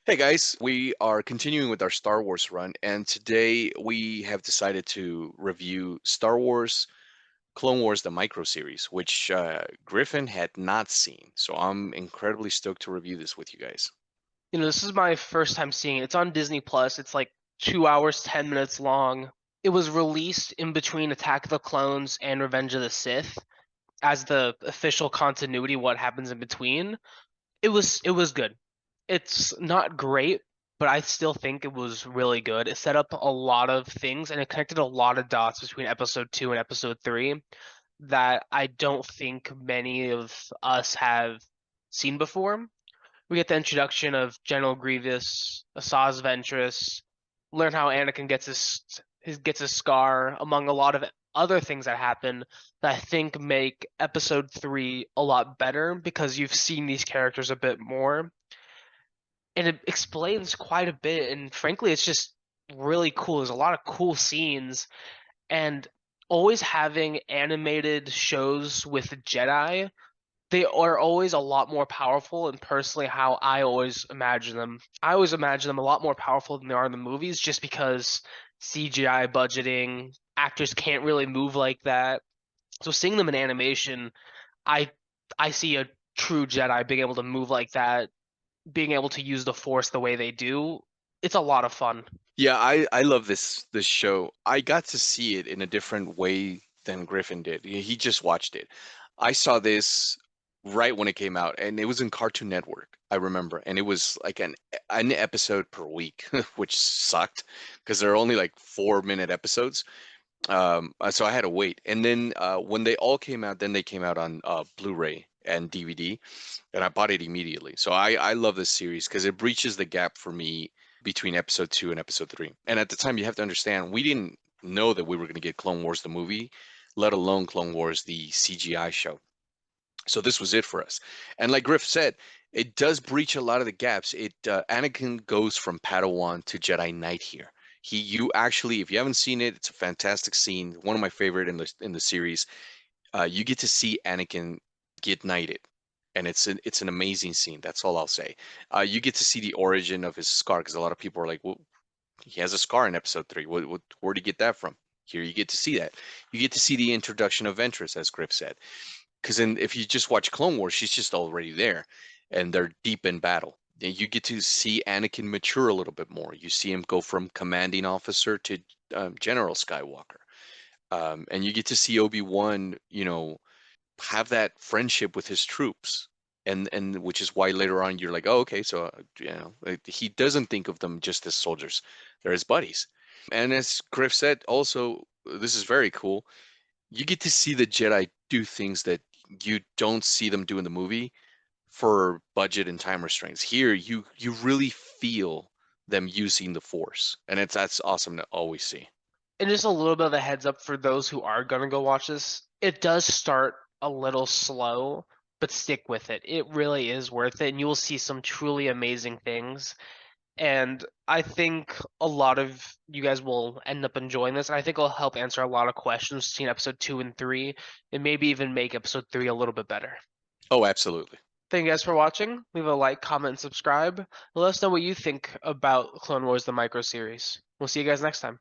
Hey guys, we are continuing with our Star Wars run, and today we have decided to review Star Wars Clone Wars, the micro series, which Griffin had not seen. So I'm incredibly stoked to review this with you guys. This is my first time seeing it. It's on Disney Plus. It's like 2 hours, 10 minutes long. It was released in between Attack of the Clones and Revenge of the Sith as the official continuity, what happens in between. It was good. It's not great, but I still think it was really good. It set up a lot of things and it connected a lot of dots between episode 2 and episode 3 that I don't think many of us have seen before. We get the introduction of General Grievous, Asajj Ventress, learn how Anakin gets his scar, among a lot of other things that happen that I think make episode 3 a lot better because you've seen these characters a bit more. And it explains quite a bit, and frankly, it's just really cool. There's a lot of cool scenes, and always having animated shows with Jedi, they are always a lot more powerful, and personally how I always imagine them. I always imagine them a lot more powerful than they are in the movies just because CGI budgeting, actors can't really move like that. So seeing them in animation, I I see a true Jedi being able to move like that, being able to use the Force the way they do. It's a lot of fun. Yeah, I love this show. I got to see it in a different way than Griffin did. He just watched it. I saw this right when it came out, and it was in Cartoon Network, I remember, and it was like an episode per week, which sucked because there are only like 4-minute episodes. So I had to wait, and then when they all came out, then they came out on Blu-ray and DVD, and I bought it immediately. So I love this series because it breaches the gap for me between episode 2 and episode 3. And at the time, you have to understand, we didn't know that we were going to get Clone Wars the movie, let alone Clone Wars the CGI show. So this was it for us. And like Griff said, it does breach a lot of the gaps. It Anakin goes from Padawan to Jedi Knight here. You actually, if you haven't seen it, it's a fantastic scene. One of my favorite in the series. You get to see Anakin get knighted, and it's an amazing scene. That's all I'll say. You get to see the origin of his scar because a lot of people are like, "Well, he has a scar in Episode 3. Where'd he get that from?" Here you get to see that. You get to see the introduction of Ventress, as Griff said. Because then if you just watch Clone Wars, she's just already there, and they're deep in battle. And you get to see Anakin mature a little bit more. You see him go from commanding officer to General Skywalker, and you get to see Obi-Wan, have that friendship with his troops. And which is why later on you're like, oh, okay, so like, he doesn't think of them just as soldiers; they're his buddies. And as Griff said, also this is very cool. You get to see the Jedi do things that you don't see them do in the movie for budget and time restraints. Here, you really feel them using the Force, and that's awesome to always see. And just a little bit of a heads up for those who are going to go watch this. It does start a little slow, but stick with it. It really is worth it, and you will see some truly amazing things. And I think a lot of you guys will end up enjoying this. And I think it'll help answer a lot of questions between episode 2 and 3, and maybe even make episode 3 a little bit better. Oh, absolutely. Thank you guys for watching. Leave a like, comment, and subscribe. Let us know what you think about Clone Wars, the micro series. We'll see you guys next time.